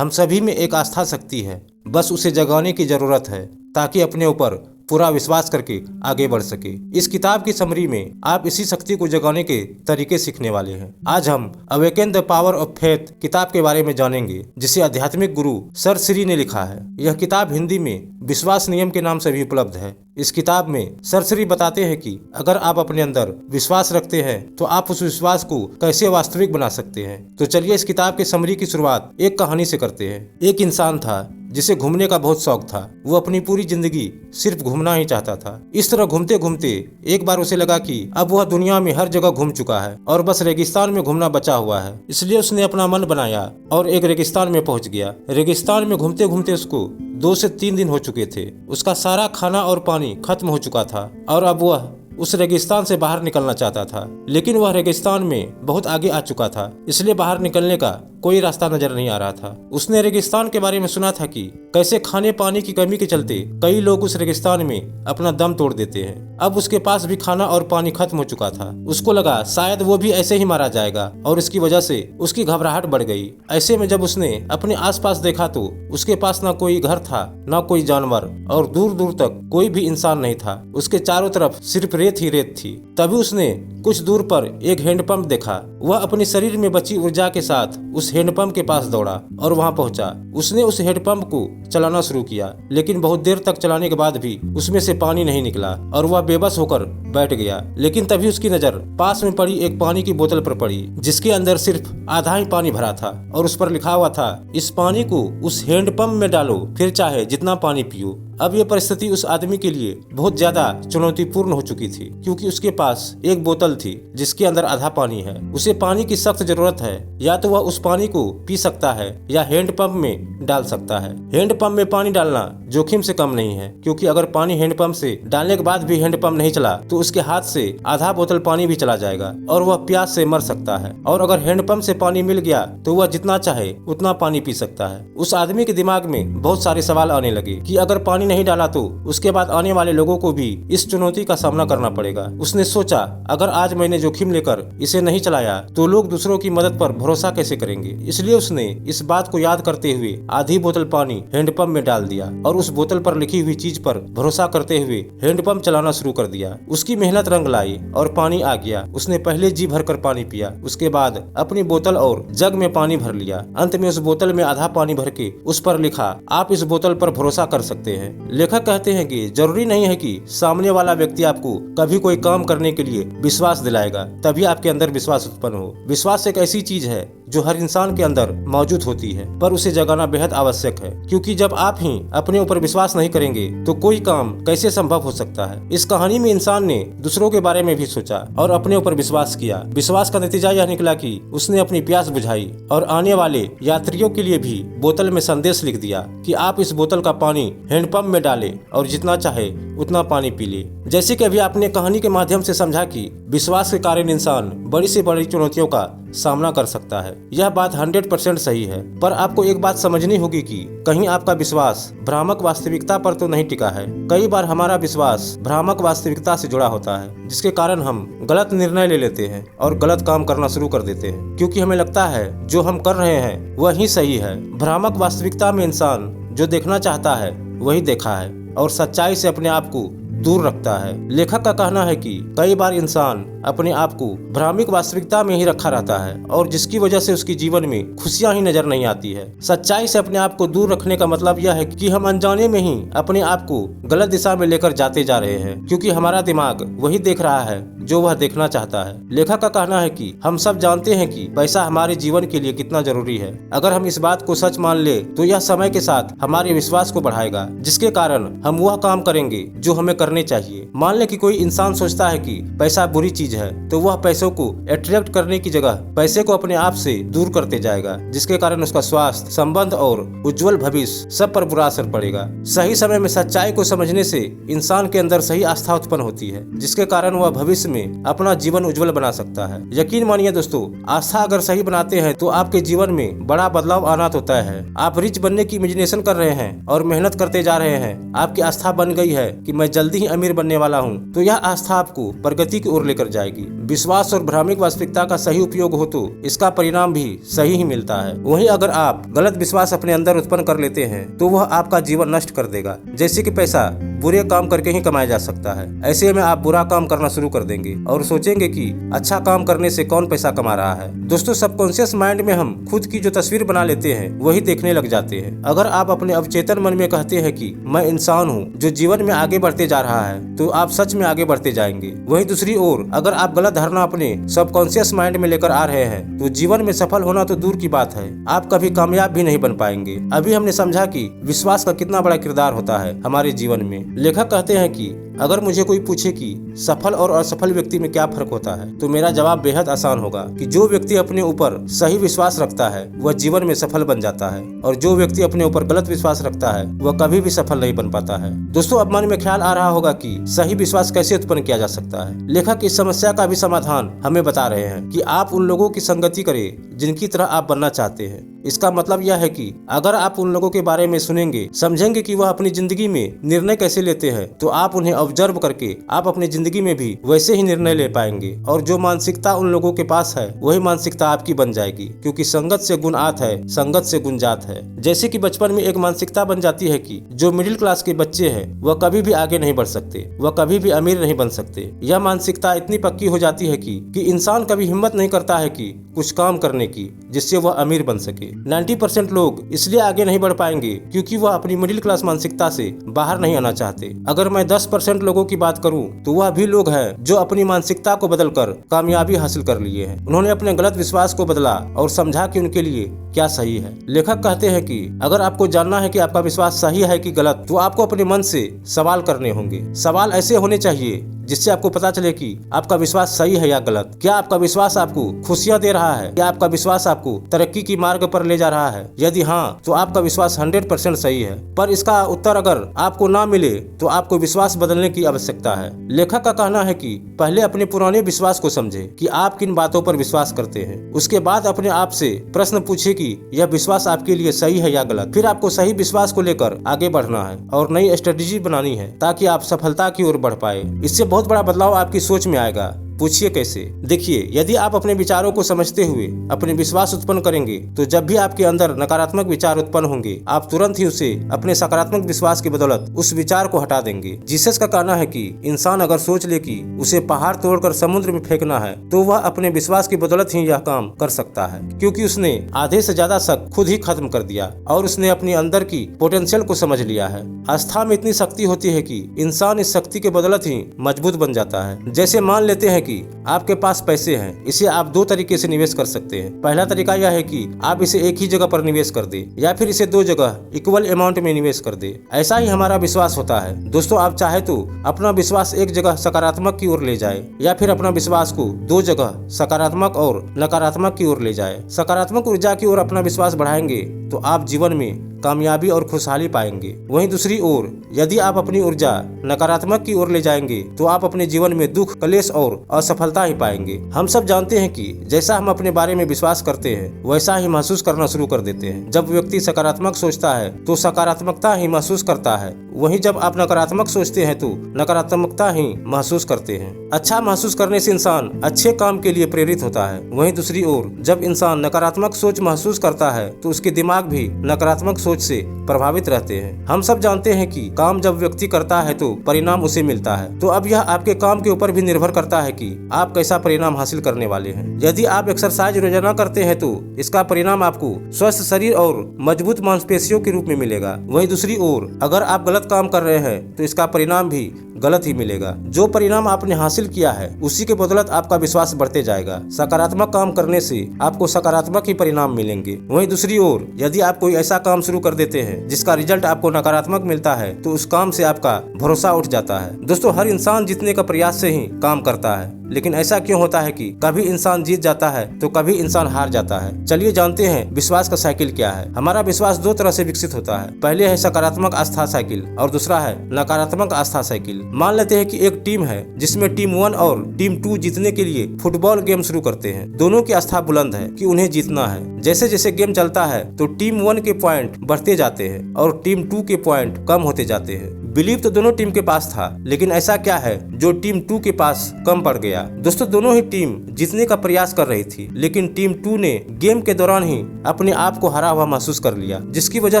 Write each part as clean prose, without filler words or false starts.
हम सभी में एक आस्था शक्ति है, बस उसे जगाने की जरूरत है ताकि अपने ऊपर पूरा विश्वास करके आगे बढ़ सके। इस किताब की समरी में आप इसी शक्ति को जगाने के तरीके सीखने वाले हैं। आज हम awaken the power of faith किताब के बारे में जानेंगे, जिसे आध्यात्मिक गुरु सर श्री ने लिखा है। यह किताब हिंदी में विश्वास नियम के नाम से भी उपलब्ध है। इस किताब में सर श्री बताते हैं कि अगर आप अपने अंदर विश्वास रखते हैं तो आप उस विश्वास को कैसे वास्तविक बना सकते हैं। तो चलिए इस किताब के समरी की शुरुआत एक कहानी से करते हैं। एक इंसान था जिसे घूमने का बहुत शौक था। वो अपनी पूरी जिंदगी सिर्फ घूमना ही चाहता था। इस तरह घूमते घूमते एक बार उसे लगा कि अब वह दुनिया में हर जगह घूम चुका है और बस रेगिस्तान में घूमना बचा हुआ है। इसलिए उसने अपना मन बनाया और एक रेगिस्तान में पहुंच गया। रेगिस्तान में घूमते घूमते उसको 2 से 3 दिन हो चुके थे। उसका सारा खाना और पानी खत्म हो चुका था और अब वह उस रेगिस्तान से बाहर निकलना चाहता था, लेकिन वह रेगिस्तान में बहुत आगे आ चुका था, इसलिए बाहर निकलने का कोई रास्ता नजर नहीं आ रहा था। उसने रेगिस्तान के बारे में सुना था कि कैसे खाने पानी की कमी के चलते कई लोग उस रेगिस्तान में अपना दम तोड़ देते हैं। अब उसके पास भी खाना और पानी खत्म हो चुका था। उसको लगा शायद वो भी ऐसे ही मारा जाएगा और इसकी वजह से उसकी घबराहट बढ़ गई। ऐसे में जब उसने अपने आसपास देखा तो उसके पास न कोई घर था, न कोई जानवर और दूर दूर तक कोई भी इंसान नहीं था। उसके चारों तरफ सिर्फ रेत ही रेत थी। तभी उसने कुछ दूर पर एक हैंडपंप देखा। वह अपने शरीर में बची ऊर्जा के साथ उस हैंडपंप के पास दौड़ा और वहां पहुंचा। उसने उस हैंडपंप को चलाना शुरू किया, लेकिन बहुत देर तक चलाने के बाद भी उसमें से पानी नहीं निकला और वह बेबस होकर बैठ गया। लेकिन तभी उसकी नजर पास में पड़ी एक पानी की बोतल पर पड़ी, जिसके अंदर सिर्फ आधा ही पानी भरा था और उस पर लिखा हुआ था, इस पानी को उस हैंडपंप में डालो, फिर चाहे जितना पानी पियो। अब यह परिस्थिति उस आदमी के लिए बहुत ज्यादा चुनौतीपूर्ण हो चुकी थी, क्योंकि उसके पास एक बोतल थी जिसके अंदर आधा पानी है। उसे पानी की सख्त जरूरत है। या तो वह उस पानी को पी सकता है या हैंडपंप में डाल सकता है। हैंडपंप में पानी डालना जोखिम से कम नहीं है, क्योंकि अगर पानी हैंडपंप से डालने के बाद भी हैंडपंप नहीं चला तो उसके हाथ से आधा बोतल पानी भी चला जाएगा और वह प्यास से मर सकता है। और अगर हैंडपंप से पानी मिल गया तो वह जितना चाहे उतना पानी पी सकता है। उस आदमी के दिमाग में बहुत सारे सवाल आने लगे कि अगर पानी नहीं डाला तो उसके बाद आने वाले लोगों को भी इस चुनौती का सामना करना पड़ेगा। उसने सोचा, अगर आज मैंने जोखिम लेकर इसे नहीं चलाया तो लोग दूसरों की मदद पर भरोसा कैसे करेंगे। इसलिए उसने इस बात को याद करते हुए आधी बोतल पानी हैंडपंप में डाल दिया और उस बोतल पर लिखी हुई चीज पर भरोसा करते हुए हैंडपंप चलाना शुरू कर दिया। उसकी मेहनत रंग लाई और पानी आ गया। उसने पहले जी भरकर पानी पिया, उसके बाद अपनी बोतल और जग में पानी भर लिया। अंत में उस बोतल में आधा पानी भर के उस पर लिखा, आप इस बोतल पर भरोसा कर सकते हैं। लेखक कहते हैं कि जरूरी नहीं है कि सामने वाला व्यक्ति आपको कभी कोई काम करने के लिए विश्वास दिलाएगा तभी आपके अंदर विश्वास उत्पन्न हो। विश्वास एक ऐसी चीज है जो हर इंसान के अंदर मौजूद होती है, पर उसे जगाना बेहद आवश्यक है, क्योंकि जब आप ही अपने ऊपर विश्वास नहीं करेंगे तो कोई काम कैसे संभव हो सकता है। इस कहानी में इंसान ने दूसरों के बारे में भी सोचा और अपने ऊपर विश्वास किया। विश्वास का नतीजा यह निकला कि उसने अपनी प्यास बुझाई और आने वाले यात्रियों के लिए भी बोतल में संदेश लिख दिया कि आप इस बोतल का पानी हैंडपंप में डालें और जितना चाहे उतना पानी पी ले। जैसे कि अभी आपने कहानी के माध्यम से समझा कि विश्वास के कारण इंसान बड़ी से बड़ी चुनौतियों का सामना कर सकता है। यह बात 100% सही है, पर आपको एक बात समझनी होगी कि कहीं आपका विश्वास भ्रामक वास्तविकता पर तो नहीं टिका है। कई बार हमारा विश्वास भ्रामक वास्तविकता से जुड़ा होता है, जिसके कारण हम गलत निर्णय ले लेते हैं और गलत काम करना शुरू कर देते हैं, क्योंकि हमें लगता है जो हम कर रहे हैं वही सही है। भ्रामक वास्तविकता में इंसान जो देखना चाहता है वही देखा है और सच्चाई से अपने आप को दूर रखता है। लेखक का कहना है कि कई बार इंसान अपने आप को भ्रामक वास्तविकता में ही रखा रहता है और जिसकी वजह से उसकी जीवन में खुशियां ही नजर नहीं आती है। सच्चाई से अपने आप को दूर रखने का मतलब यह है कि हम अनजाने में ही अपने आप को गलत दिशा में लेकर जाते जा रहे हैं, क्योंकि हमारा दिमाग वही देख रहा है जो वह देखना चाहता है। लेखक का कहना है कि हम सब जानते हैं कि पैसा हमारे जीवन के लिए कितना जरूरी है। अगर हम इस बात को सच मान ले तो यह समय के साथ हमारे विश्वास को बढ़ाएगा, जिसके कारण हम वह काम करेंगे जो हमें करने चाहिए। मान ले कि कोई इंसान सोचता है कि पैसा बुरी चीज है, तो वह पैसों को अट्रैक्ट करने की जगह पैसे को अपने आप से दूर करते जाएगा, जिसके कारण उसका स्वास्थ्य, संबंध और उज्जवल भविष्य सब पर बुरा असर पड़ेगा। सही समय में सच्चाई को समझने से इंसान के अंदर सही आस्था उत्पन्न होती है, जिसके कारण वह भविष्य में अपना जीवन उज्जवल बना सकता है। यकीन मानिए दोस्तों, आस्था अगर सही बनाते हैं तो आपके जीवन में बड़ा बदलाव आना तो तय है। आप रिच बनने की इमेजिनेशन कर रहे हैं और मेहनत करते जा रहे हैं, आपकी आस्था बन गई है कि मैं जल्दी ही अमीर बनने वाला हूँ, तो यह आस्था आपको प्रगति की ओर लेकर जाएगी। जाएगी। विश्वास और भ्रामिक वास्तविकता का सही उपयोग हो तो इसका परिणाम भी सही ही मिलता है। वहीं अगर आप गलत विश्वास अपने अंदर उत्पन्न कर लेते हैं तो वह आपका जीवन नष्ट कर देगा। जैसे कि पैसा बुरे काम करके ही कमाया जा सकता है, ऐसे में आप बुरा काम करना शुरू कर देंगे और सोचेंगे कि अच्छा काम करने से कौन पैसा कमा रहा है। दोस्तों, सबकॉन्शियस माइंड में हम खुद की जो तस्वीर बना लेते हैं वही देखने लग जाते हैं। अगर आप अपने अवचेतन मन में कहते हैं कि मैं इंसान हूँ जो जीवन में आगे बढ़ते जा रहा है, तो आप सच में आगे बढ़ते जाएंगे। वहीं दूसरी ओर अगर आप गलत धारणा अपने सबकॉन्शियस माइंड में लेकर आ रहे हैं तो जीवन में सफल होना तो दूर की बात है, आप कभी कामयाब भी नहीं बन पाएंगे। अभी हमने समझा कि विश्वास का कितना बड़ा किरदार होता है हमारे जीवन में। लेखक कहते हैं कि अगर मुझे कोई पूछे कि सफल और असफल व्यक्ति में क्या फर्क होता है, तो मेरा जवाब बेहद आसान होगा कि जो व्यक्ति अपने ऊपर सही विश्वास रखता है वह जीवन में सफल बन जाता है, और जो व्यक्ति अपने ऊपर गलत विश्वास रखता है वह कभी भी सफल नहीं बन पाता है। दोस्तों, अब मन में ख्याल आ रहा होगा कि सही विश्वास कैसे उत्पन्न किया जा सकता है। लेखक इस समस्या का भी समाधान हमें बता रहे हैं कि आप उन लोगों की संगति करें जिनकी तरह आप बनना चाहते हैं। इसका मतलब यह है कि अगर आप उन लोगों के बारे में सुनेंगे, समझेंगे कि वह अपनी जिंदगी में निर्णय कैसे लेते हैं, तो आप उन्हें ऑब्जर्व करके आप अपनी जिंदगी में भी वैसे ही निर्णय ले पाएंगे। और जो मानसिकता उन लोगों के पास है वही मानसिकता आपकी बन जाएगी, क्योंकि संगत से गुण आत है, संगत से गुण जात है। जैसे कि बचपन में एक मानसिकता बन जाती है कि जो मिडिल क्लास के बच्चे हैं वह कभी भी आगे नहीं बढ़ सकते, वह कभी भी अमीर नहीं बन सकते। यह मानसिकता इतनी पक्की हो जाती है कि इंसान कभी हिम्मत नहीं करता है कि कुछ काम करने की जिससे वह अमीर बन सके। 90% लोग इसलिए आगे नहीं बढ़ पाएंगे क्योंकि वह अपनी मिडिल क्लास मानसिकता से बाहर नहीं आना चाहते। अगर मैं 10% लोगों की बात करूं तो वह भी लोग हैं जो अपनी मानसिकता को बदलकर कामयाबी हासिल कर लिए हैं। उन्होंने अपने गलत विश्वास को बदला और समझा कि उनके लिए क्या सही है। लेखक कहते हैं कि अगर आपको जानना है कि आपका विश्वास सही है कि गलत, तो आपको अपने मन से सवाल करने होंगे। सवाल ऐसे होने चाहिए जिससे आपको पता चले कि आपका विश्वास सही है या गलत। क्या आपका विश्वास आपको खुशियां दे रहा है? क्या आपका विश्वास आपको तरक्की की मार्ग पर ले जा रहा है? यदि हाँ, तो आपका विश्वास 100% सही है। पर इसका उत्तर अगर आपको ना मिले तो आपको विश्वास बदलने की आवश्यकता है। लेखक का कहना है कि पहले अपने पुराने विश्वास को समझे कि आप किन बातों पर विश्वास करते हैं। उसके बाद अपने आप से प्रश्न पूछे कि यह विश्वास आपके लिए सही है या गलत। फिर आपको सही विश्वास को लेकर आगे बढ़ना है और नई स्ट्रेटेजी बनानी है ताकि आप सफलता की ओर बढ़ पाए। इससे बहुत बड़ा बदलाव आपकी सोच में आएगा। पूछिए कैसे? देखिए, यदि आप अपने विचारों को समझते हुए अपने विश्वास उत्पन्न करेंगे तो जब भी आपके अंदर नकारात्मक विचार उत्पन्न होंगे, आप तुरंत ही उसे अपने सकारात्मक विश्वास की बदौलत उस विचार को हटा देंगे। जीसस का कहना है कि इंसान अगर सोच ले कि उसे पहाड़ तोड़कर समुद्र में फेंकना है तो वह अपने विश्वास की बदौलत ही यह काम कर सकता है, क्योंकि उसने आधे से ज्यादा शक खुद ही खत्म कर दिया और उसने अपने अंदर की पोटेंशियल को समझ लिया है। आस्था में इतनी शक्ति होती है कि इंसान इस शक्ति के बदौलत ही मजबूत बन जाता है। जैसे मान लेते हैं कि आपके पास पैसे हैं, इसे आप दो तरीके से निवेश कर सकते हैं। पहला तरीका यह है कि आप इसे एक ही जगह पर निवेश कर दे या फिर इसे दो जगह इक्वल अमाउंट में निवेश कर दे। ऐसा ही हमारा विश्वास होता है। दोस्तों, आप चाहे तो अपना विश्वास एक जगह सकारात्मक की ओर ले जाए या फिर अपना विश्वास को दो जगह सकारात्मक और नकारात्मक की ओर ले जाए। सकारात्मक ऊर्जा की ओर अपना विश्वास बढ़ाएंगे तो आप जीवन में कामयाबी और खुशहाली पाएंगे। वहीं दूसरी ओर यदि आप अपनी ऊर्जा नकारात्मक की ओर ले जाएंगे तो आप अपने जीवन में दुख, क्लेश और असफलता ही पाएंगे। हम सब जानते हैं कि जैसा हम अपने बारे में विश्वास करते हैं वैसा ही महसूस करना शुरू कर देते हैं। जब व्यक्ति सकारात्मक सोचता है तो सकारात्मकता ही महसूस करता है, वहीं जब आप नकारात्मक सोचते हैं तो नकारात्मकता ही महसूस करते हैं। अच्छा महसूस करने से इंसान अच्छे काम के लिए प्रेरित होता है। वहीं दूसरी ओर जब इंसान नकारात्मक सोच महसूस करता है तो उसके दिमाग भी नकारात्मक सोच से प्रभावित रहते हैं। हम सब जानते हैं कि काम जब व्यक्ति करता है तो परिणाम उसे मिलता है। तो अब यह आपके काम के ऊपर भी निर्भर करता है कि आप कैसा परिणाम हासिल करने वाले हैं। यदि आप एक्सरसाइज रोजाना करते हैं तो इसका परिणाम आपको स्वस्थ शरीर और मजबूत मांसपेशियों के रूप में मिलेगा। वहीं दूसरी ओर अगर आप गलत काम कर रहे हैं तो इसका परिणाम भी गलत ही मिलेगा। जो परिणाम आपने हासिल किया है उसी के बदौलत आपका विश्वास बढ़ते जाएगा। सकारात्मक काम करने से आपको सकारात्मक ही परिणाम मिलेंगे। वहीं दूसरी ओर यदि आप कोई ऐसा काम शुरू कर देते हैं जिसका रिजल्ट आपको नकारात्मक मिलता है तो उस काम से आपका भरोसा उठ जाता है। दोस्तों, हर इंसान जीतने का प्रयास से ही काम करता है, लेकिन ऐसा क्यों होता है कि कभी इंसान जीत जाता है तो कभी इंसान हार जाता है? चलिए जानते हैं विश्वास का साइकिल क्या है। हमारा विश्वास दो तरह से विकसित होता है। पहले है सकारात्मक आस्था साइकिल और दूसरा है नकारात्मक आस्था साइकिल। मान लेते हैं कि एक टीम है जिसमें टीम 1 और टीम 2 जीतने के लिए फुटबॉल गेम शुरू करते हैं। दोनों की आस्था बुलंद है कि उन्हें जीतना है। जैसे जैसे गेम चलता है तो टीम 1 के पॉइंट बढ़ते जाते हैं और टीम 2 के पॉइंट कम होते जाते हैं। बिलीव तो दोनों टीम के पास था, लेकिन ऐसा क्या है जो टीम 2 के पास कम पड़ गया। दोस्तों दोनों ही टीम जीतने का प्रयास कर रही थी, लेकिन टीम 2 ने गेम के दौरान ही अपने आप को हारा हुआ महसूस कर लिया, जिसकी वजह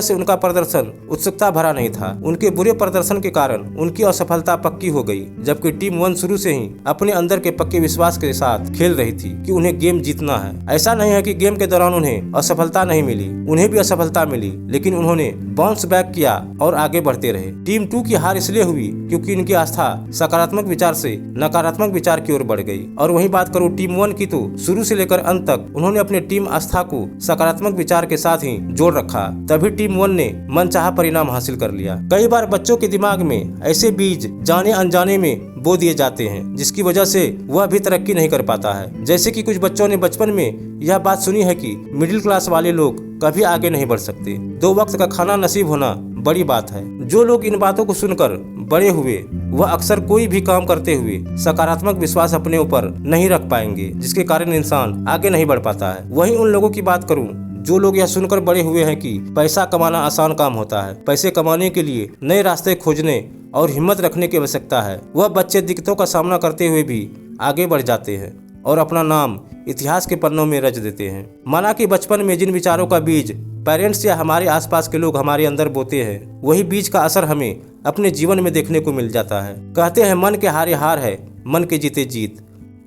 से उनका प्रदर्शन उत्सुकता भरा नहीं था। उनके बुरे प्रदर्शन के कारण उनकी असफलता पक्की हो गई, जबकि टीम 1 शुरू से ही अपने अंदर के पक्के विश्वास के साथ खेल रही थी कि उन्हें गेम जीतना है। ऐसा नहीं है कि गेम के दौरान उन्हें असफलता नहीं मिली, उन्हें भी असफलता मिली, लेकिन उन्होंने बाउंस बैक किया और आगे बढ़ते रहे। टीम 2 की हार इसलिए हुई क्योंकि इनकी आस्था सकारात्मक विचार से नकारात्मक विचार की ओर बढ़ गई। और वहीं बात करूं टीम 1 की, तो शुरू से लेकर अंत तक उन्होंने अपने टीम आस्था को सकारात्मक विचार के साथ ही जोड़ रखा, तभी टीम 1 ने मनचाहा परिणाम हासिल कर लिया। कई बार बच्चों के दिमाग में ऐसे बीज जाने अनजाने में बो दिए जाते हैं, जिसकी वजह से वह भी तरक्की नहीं कर पाता है। जैसे कि कुछ बच्चों ने बचपन में यह बात सुनी है कि मिडिल क्लास वाले लोग कभी आगे नहीं बढ़ सकते, 2 वक्त का खाना नसीब होना बड़ी बात है। जो लोग इन बातों को सुनकर बड़े हुए, वह अक्सर कोई भी काम करते हुए सकारात्मक विश्वास अपने ऊपर नहीं रख पाएंगे, जिसके कारण इंसान आगे नहीं बढ़ पाता है। वहीं उन लोगों की बात करूं जो लोग यह सुनकर बड़े हुए हैं कि पैसा कमाना आसान काम होता है, पैसे कमाने के लिए नए रास्ते खोजने और हिम्मत रखने की आवश्यकता है, वह बच्चे दिक्कतों का सामना करते हुए भी आगे बढ़ जाते हैं और अपना नाम इतिहास के पन्नों में रच देते हैं। माना कि बचपन में जिन विचारों का बीज पेरेंट्स या हमारे आसपास के लोग हमारे अंदर बोते हैं, वही बीज का असर हमें अपने जीवन में देखने को मिल जाता है। कहते हैं मन के हारे हार है, मन के जीते जीत।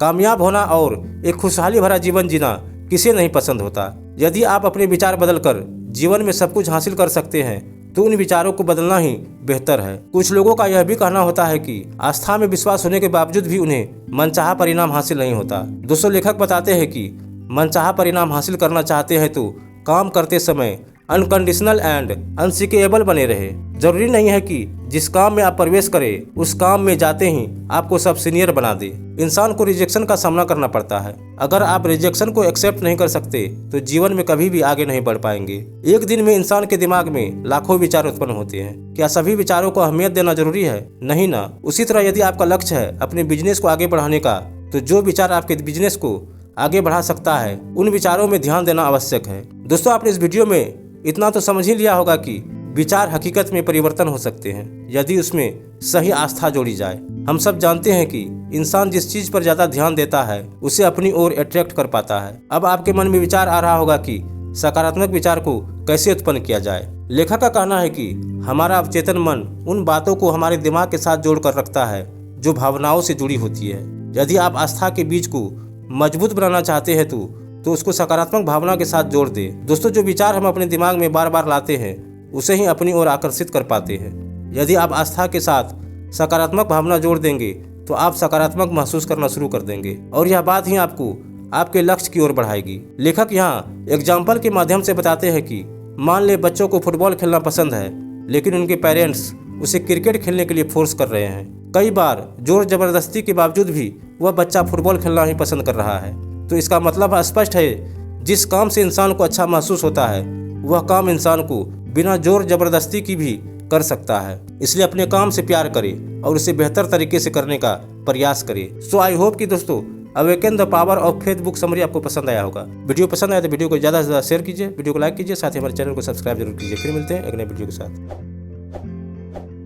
कामयाब होना और एक खुशहाली भरा जीवन जीना किसे नहीं पसंद होता। यदि आप अपने विचार बदलकर जीवन में सब कुछ हासिल कर सकते हैं, तो उन विचारों को बदलना ही बेहतर है। कुछ लोगों का यह भी कहना होता है कि आस्था में विश्वास होने के बावजूद भी उन्हें मनचाहा परिणाम हासिल नहीं होता। दोस्तों लेखक बताते हैं कि मनचाहा परिणाम हासिल करना चाहते हैं तो काम करते समय अनकंडीशनल एंड अनसिकेबल बने रहे। जरूरी नहीं है कि जिस काम में आप प्रवेश करें उस काम में जाते ही आपको सब सीनियर बना दे। इंसान को रिजेक्शन का सामना करना पड़ता है। अगर आप रिजेक्शन को एक्सेप्ट नहीं कर सकते तो जीवन में कभी भी आगे नहीं बढ़ पाएंगे। एक दिन में इंसान के दिमाग में लाखों विचार उत्पन्न होते हैं। क्या सभी विचारों को अहमियत देना जरूरी है? नहीं ना। उसी तरह यदि आपका लक्ष्य है अपने बिजनेस को आगे बढ़ाने का, तो जो विचार आपके बिजनेस को आगे बढ़ा सकता है उन विचारों में ध्यान देना आवश्यक है। दोस्तों आपने इस वीडियो में इतना तो समझ ही लिया होगा कि विचार हकीकत में परिवर्तन हो सकते हैं यदि उसमें सही आस्था जोड़ी जाए। हम सब जानते हैं कि इंसान जिस चीज पर ज्यादा ध्यान देता है उसे अपनी ओर अट्रैक्ट कर पाता है। अब आपके मन में विचार आ रहा होगा कि सकारात्मक विचार को कैसे उत्पन्न किया जाए। लेखक का कहना है कि हमारा अवचेतन मन उन बातों को हमारे दिमाग के साथ जोड़ कर रखता है जो भावनाओं से जुड़ी होती है। यदि आप आस्था के बीज को मजबूत बनाना चाहते हैं तो उसको सकारात्मक भावना के साथ जोड़ दे। दोस्तों जो विचार हम अपने दिमाग में बार बार लाते हैं उसे ही अपनी ओर आकर्षित कर पाते हैं। यदि आप आस्था के साथ सकारात्मक भावना जोड़ देंगे तो आप सकारात्मक महसूस करना शुरू कर देंगे और यह बात ही आपको आपके लक्ष्य की ओर बढ़ाएगी। लेखक यहाँ एग्जाम्पल के माध्यम से बताते हैं कि मान ले बच्चों को फुटबॉल खेलना पसंद है, लेकिन उनके पेरेंट्स उसे क्रिकेट खेलने के लिए फोर्स कर रहे हैं। कई बार जोर जबरदस्ती के बावजूद भी वह बच्चा फुटबॉल खेलना ही पसंद कर रहा है। तो इसका मतलब स्पष्ट है, जिस काम से इंसान को अच्छा महसूस होता है वह काम इंसान को बिना जोर जबरदस्ती की भी कर सकता है। इसलिए अपने काम से प्यार करें और उसे बेहतर तरीके से करने का प्रयास करें। सो आई होप कि दोस्तों awaken the power of faith book summary आपको पसंद आया होगा। वीडियो पसंद आया तो वीडियो को ज़्यादा से ज़्यादा शेयर कीजिए, वीडियो को लाइक कीजिए, साथ ही हमारे चैनल को सब्सक्राइब जरूर कीजिए। फिर मिलते हैं एक नए वीडियो के साथ।